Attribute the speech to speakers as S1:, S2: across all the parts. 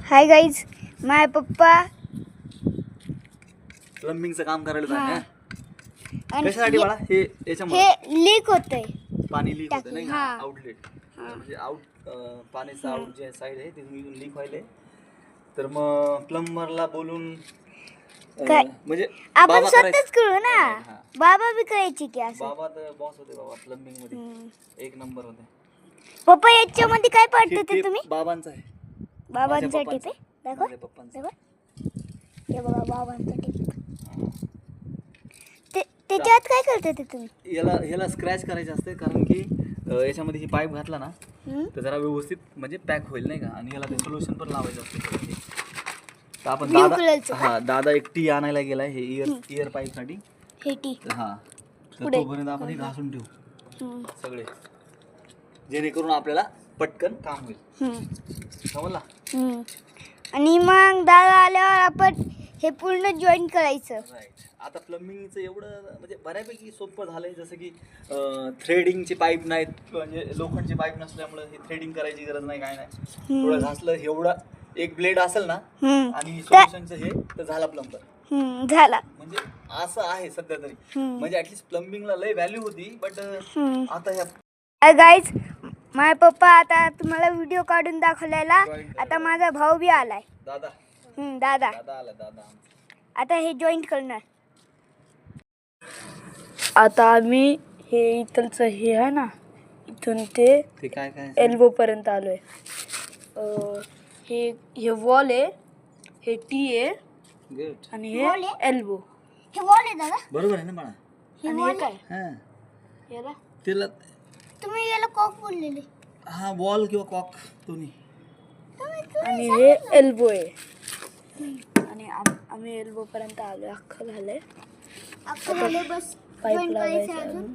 S1: Hi guys, माझे पप्पा
S2: प्लंबिंगचं काम करायला
S1: हा.
S2: जाय
S1: आणि
S2: कशासाठी बाळा हे याच्यामुळे
S1: हे लीक होतंय.
S2: पाणी लीक होतं नाही
S1: हा.
S2: आउटलेट म्हणजे पाण्याचं आउट जे साईड आहे तिथून लीक व्हायले तर मग प्लंबरला बोलून
S1: काय?
S2: म्हणजे
S1: आपण
S2: बाबा
S1: स्वतःच
S2: करायचं.
S1: करू ना.
S2: हा.
S1: बाबा बी करायची की असं.
S2: बाबा तर बॉस होते बाबा प्लंबिंग मध्ये एक नंबर होते.
S1: पप्पा याच्यामध्ये काय पडते ते तुम्ही?
S2: बाबांचं आहे
S1: बाबांसाठी ते
S2: माझ्या
S1: दाखव.
S2: माझ्या पप्पांचं
S1: दाखव. हे बघा बाबांसाठी. त्याच्यात काय करते ते तुम्ही?
S2: ह्याला स्क्रॅच करायचं असते कारण की याच्यामध्ये ही पाईप घातला ना तर जरा व्यवस्थित म्हणजे पॅक होईल नाही का आणि याला ते सोल्युशन पण लावायचं असतं. तर आपण
S1: Blue colourचं
S2: दादा दादा एक टी आणायला गेलाय हे इयर पाईप साठी
S1: हे टी.
S2: हा तर
S1: पुढे.
S2: तोपर्यंत आपण हे घासून ठेवू
S1: हम्म.
S2: सगळे जेणेकरून आपल्याला पटकन काम होईल. समजला?
S1: हम्म. आणि मग दादा आल्यावर आपण हे पूर्ण जॉईन करायचं.
S2: राईट. आता प्लंबिंगचं एवढं म्हणजे बऱ्यापैकी सोपं झालंय जसं की थ्रेडिंगचे पाईप नाहीत म्हणजे लोखंडचे पाईप नसल्यामुळे हे थ्रेडिंग करायची गरज नाही काय नाही थोडं घासलं एवढा एक ब्लेड असेल ना आणि सोल्युशनचं हे तर झाला प्लंबर
S1: झाला.
S2: म्हणजे असं आहे सध्या तरी म्हणजे ऍटलीस्ट प्लंबिंगला लय व्हॅल्यू होती बट आता ह्या
S1: गाईज, माझे पप्पा आता तुम्हाला व्हिडिओ काढून दाखवलेला. आता माझा भाऊ बी आलाय.
S2: दादा
S1: दादा
S2: दादा आला दादा
S1: आता हे जॉईंट करणार.
S3: आता आम्ही हे इथलचं हे आहे ना इथून ते
S2: काय काय
S3: एल्बो पर्यंत आलोय. हे वॉल आहे, हे टी आहे
S2: गुड
S3: आणि हे एल्बो.
S1: हे वॉल आहे दादा.
S2: बरोबर आहे ना बाळा
S3: आणि हे काय
S2: हा
S3: याला
S2: त्याला
S1: तुम्ही याला कॉक बोललेले.
S2: हा वॉल किंवा कॉक दोन्ही
S3: आणि हे एल्बो आहे आणि आम्ही एल्बो पर्यंत आलोय. अख्खं झालंय.
S1: बस
S3: पाईप
S1: जॉईन
S3: लावायचं
S1: करायचं
S3: अजून.
S1: अजून.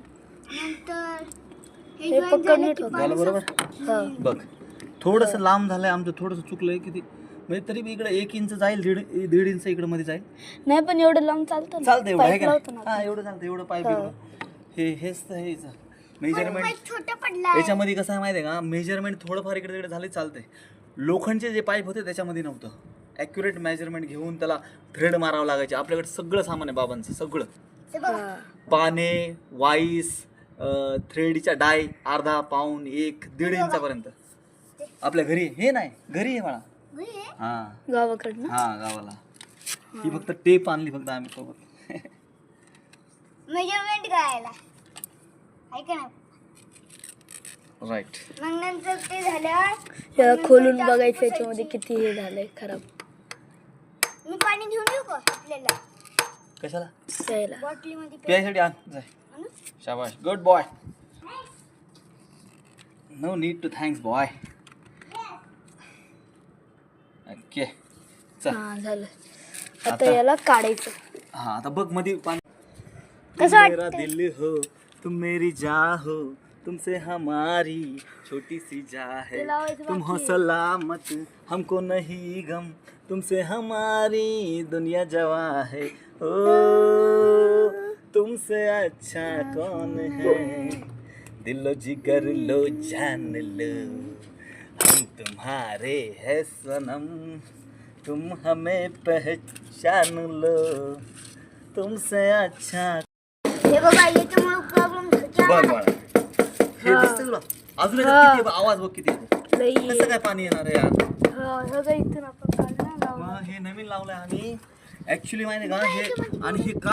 S1: नंतर
S3: हे पकड नीट होतं.
S2: झालं बरोबर
S3: हा
S2: बघ थोडंसं लांब झालंय आमचं थोडंसं चुकलंय किती म्हणजे तरी बी इकडे 1 इंच जाईल दीड इंच इकडे मध्ये जाईल
S3: नाही पण एवढं लांब चालतं ना.
S2: चालतं एवढं आहे
S3: पाईप
S2: का
S3: लावतो
S2: नाही?
S3: ना.
S2: हा एवढं चालतं एवढं पाईप हेच तर हेच मेजरमेंट
S1: छोटा पडला.
S2: याच्यामध्ये कसं आहे माहिती आहे का मेजरमेंट थोडंफार इकडे तिकडे झाले चालतंय. लोखंडचे जे पाईप होते त्याच्यामध्ये नव्हतं ॲक्युरेट मेजरमेंट घेऊन त्याला थ्रेड मारावं लागायचे. आपल्याकडे सगळं सामान आहे बाबांचं सगळं
S3: हा.
S2: पाने वाईस थ्रेडच्या डाय अर्धा पाऊन 1-1.5 इंचापर्यंत आपल्या घरी हे नाही घरी आहे मला हा
S3: गावाकडनं.
S2: हा गावाला ही फक्त टेप आणली फक्त आम्ही सोबत
S1: मेजरमेंट करायला आहे का नाही.
S2: राईट.
S1: मग नंतर ते झाल्यावर
S3: याला खोलून बघायचं याच्यामध्ये किती हे झालंय खराब.
S1: मी पाणी घेऊन येऊ का आपल्याला
S2: कशाला
S3: प्यायला.
S1: बॉटलीमध्ये
S2: प्यायसाठी आण जाय शाबाश good boy no need to thanks boy okay चल
S3: हा झालं. आता याला काढायचं.
S2: हा आता बघ मध्ये पाणी
S1: कसं
S2: तुम मेरा
S1: वाटतंय?
S2: दिल हो तुम मेरी जान हो तुमसे हमारी छोटी सी जा है
S3: ते लावायचं
S2: तुम हो
S3: बाकी आहे.
S2: सलामत हमको नहीं गम तुमसे हमारी दुनिया जवा है ओ तुमसे अच्छा कौन है दिलो जिगर लो जान लो हम तुम्हारे है सनम तुम हमें पहचान लो तुमसे अच्छा
S1: हे बघा याच्यामुळे प्रॉब्लेम
S2: बघ बाळा हे दिसतंय तुला अजून याच्यात किती आहे? आवाज बघ किती आहे.
S3: लई.
S2: कसं काय पाणी येणार आहे यार
S3: हा सगळं इथून आपण काढलं लावलं.
S2: मग हे नवीन लावलंय आम्ही ऍक्च्युली माहिती का हे आणि हे का